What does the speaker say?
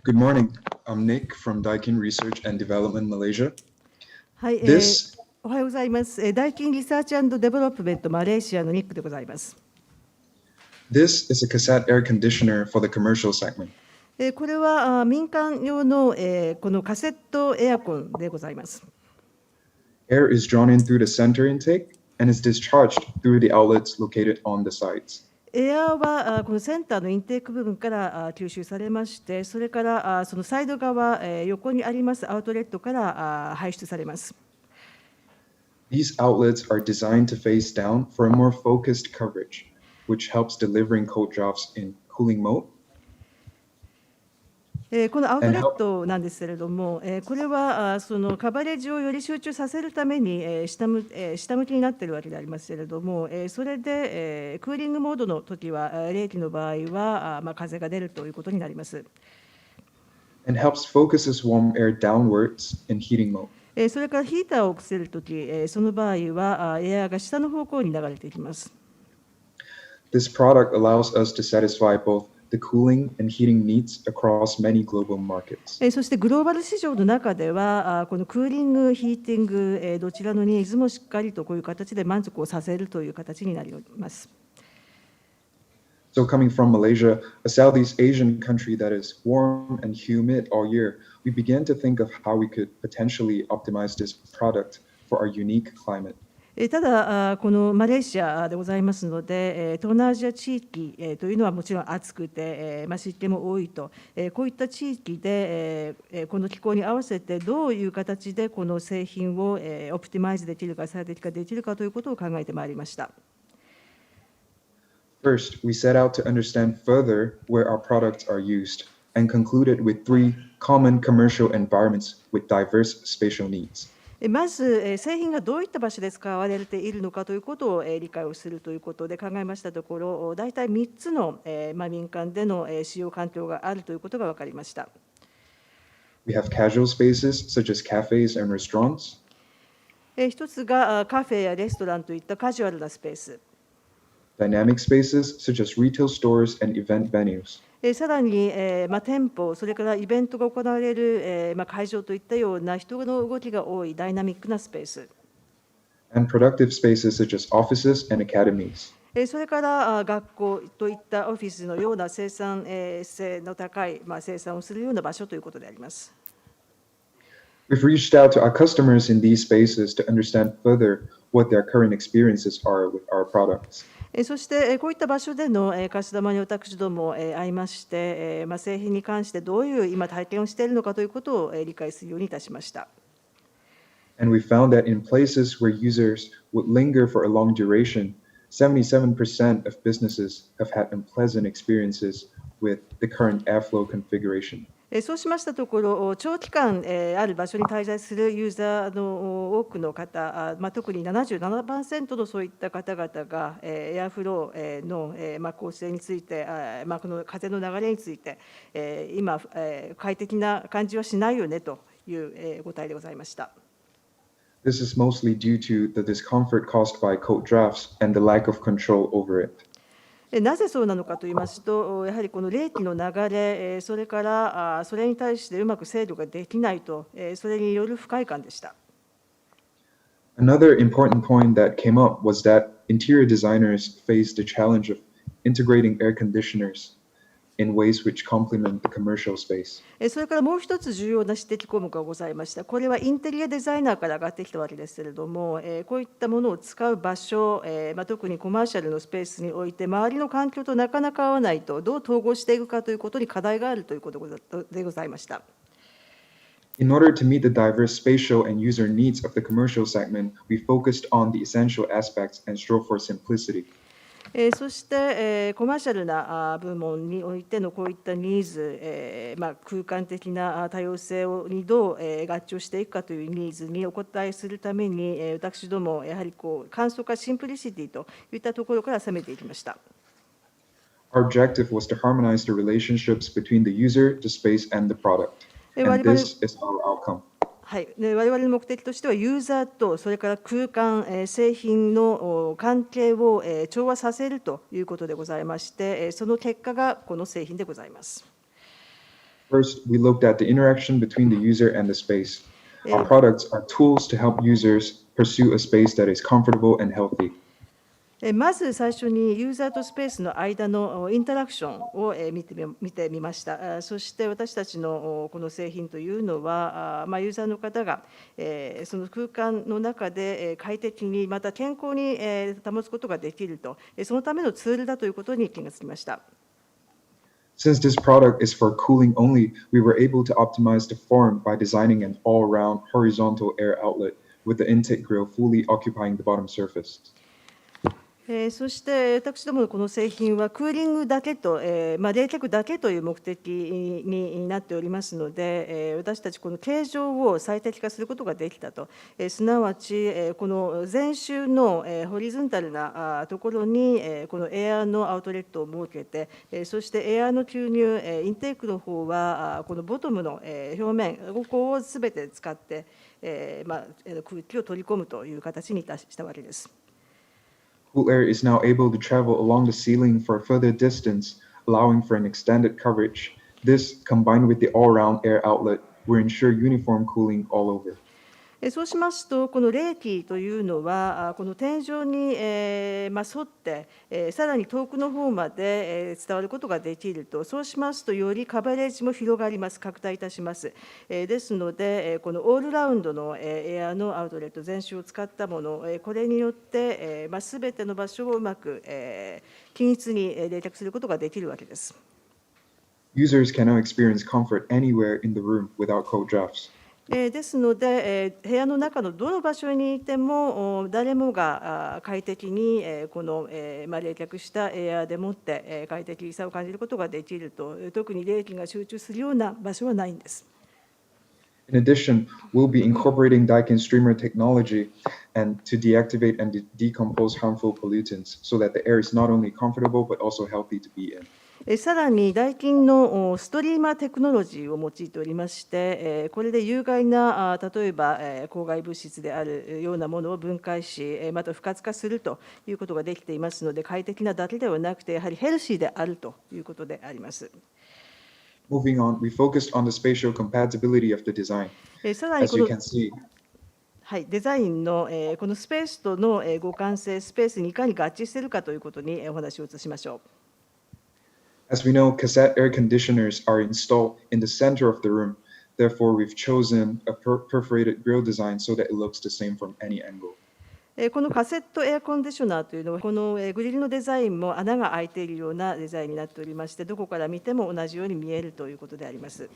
Good morning. I'm Nick from Daikin Research and Development Malaysia. はい、おはようございます。ダイキンリサーチ&デベロップメントマレーシアのニックでございます。This is a cassette air conditioner for the commercial segment. これは民間用のこのカセットエアコンでございます。Air is drawn in through the center intake and is discharged through the outlets located on the sides. エアはこのセンターのインテーク部分から吸収されまして、それからそのサイド側、横にありますアウトレットから排出されます。These outlets are designed to face down for a more focused coverage, which helps delivering cold drafts in cooling mode. このアウトレットなんですけれども、これはそのカバレッジをより集中させるために下向きになっているわけでありますけれども、それでクーリングモードの時は、冷気の場合は風が出るということになります。And helps focuses warm air downwards in heating mode. それからヒーターを送せるとき、その場合はエアが下の方向に流れていきます。This product allows us to satisfy both the cooling and heating needs across many global markets. そしてグローバル市場の中では、このクーリング、ヒーティング、どちらのニーズもしっかりとこういう形で満足をさせるという形になります。So coming from Malaysia, a Southeast Asian country that is warm and humid all year, we began to think of how we could potentially optimize this product for our unique climate. ただ、このマレーシアでございますので、東南アジア地域というのはもちろん暑くて、湿気も多いと、こういった地域で、この気候に合わせてどういう形でこの製品をオプティマイズできるか、最適化できるかということを考えてまいりました。First, we set out to understand further where our products are used and concluded with 3 common commercial environments with diverse spatial needs. まず、製品がどういった場所で使われているのかということを理解をするということで考えましたところ、大体3つの民間での使用環境があるということが分かりました。We have casual spaces such as cafes and restaurants. 一つがカフェやレストランといったカジュアルなスペース。Dynamic spaces such as retail stores and event venues. さらに、店舗、それからイベントが行われる、会場といったような人の動きが多いダイナミックなスペース。And productive spaces such as offices and academies. それから学校といったオフィスのような生産性の高い、生産をするような場所ということであります。We've reached out to our customers in these spaces to understand further what their current experiences are with our products. そしてこういった場所でのカスタマーに私ども会いまして、製品に関してどういう今体験をしているのかということを理解するようにいたしました。And we found that in places where users would linger for a long duration, 77% of businesses have had unpleasant experiences with the current airflow configuration. そうしましたところ、長期間ある場所に滞在するユーザーの多くの方、特に 77% のそういった方々がエアフローの構成について、この風の流れについて、今、快適な感じはしないよねという答えでございました。This is mostly due to the discomfort caused by cold drafts and the lack of control over it. なぜそうなのかといいますと、やはりこの冷気の流れ、それからそれに対してうまく制御ができないと、それによる不快感でした。Another important point that came up was that interior designers faced the challenge of integrating air conditioners in ways which complement the commercial space. それからもう一つ重要な指摘項目がございました。これはインテリアデザイナーから上がってきたわけですけれども、こういったものを使う場所、特にコマーシャルのスペースにおいて、周りの環境となかなか合わないと、どう統合していくかということに課題があるということでございました。In order to meet the diverse spatial and user needs of the commercial segment, we focused on the essential aspects and strove for simplicity. そして、コマーシャルな部門においてのこういったニーズ、空間的な多様性にどう合致していくかというニーズにお答えするために、私ども、やはり簡素化、シンプリシティといったところから攻めていきました。Our objective was to harmonize the relationships between the user, the space, and the product. And this is our outcome. はい、我々の目的としては、ユーザーとそれから空間、製品の関係を調和させるということでございまして、その結果がこの製品でございます。First, we looked at the interaction between the user and the space. Our products are tools to help users pursue a space that is comfortable and healthy. まず最初にユーザーとスペースの間のインタラクションを見てみました。そして私たちのこの製品というのは、ユーザーの方がその空間の中で快適に、また健康に保つことができると、そのためのツールだということに気がつきました。Since this product is for cooling only, we were able to optimize the form by designing an all-round horizontal air outlet with the intake grill fully occupying the bottom surface. そして私どものこの製品はクーリングだけと、冷却だけという目的になっておりますので、私たちこの形状を最適化することができたと、すなわちこの前周のホリゾンタルなところにこのエアのアウトレットを設けて、そしてエアの吸入、インテークの方はこのボトムの表面、ここをすべて使って空気を取り込むという形にしたわけです。Cool air is now able to travel along the ceiling for a further distance, allowing for an extended coverage. This, combined with the all-round air outlet, will ensure uniform cooling all over. そうしますと、この冷気というのは、この天井に沿って、さらに遠くの方まで伝わることができると、そうしますと、よりカバレッジも広がります、拡大いたします。ですので、このオールラウンドのエアのアウトレット、全周を使ったもの、これによって、すべての場所をうまく均一に冷却することができるわけです。Users can now experience comfort anywhere in the room without cold drafts. ですので、部屋の中のどの場所にいても、誰もが快適にこの冷却したエアでもって快適さを感じることができると、特に冷気が集中するような場所はないんです。In addition, we'll be incorporating Daikin streamer technology and to deactivate and decompose harmful pollutants so that the air is not only comfortable but also healthy to be in. さらに、ダイキンのストリーマーテクノロジーを用いておりまして、これで有害な、例えば公害物質であるようなものを分解し、また不活化するということができていますので、快適なだけではなくて、やはりヘルシーであるということであります。Moving on, we focused on the spatial compatibility of the design. さらに As you can see, はい、デザインのこのスペースとの互換性、スペースにいかに合致しているかということにお話を移しましょう。As we know, cassette air conditioners are installed in the center of the room. Therefore, we've chosen a perforated grill design so that it looks the same from any angle. このカセットエアコンディショナーというのは、このグリルのデザインも穴が開いているようなデザインになっておりまして、どこから見ても同じように見えるということであります。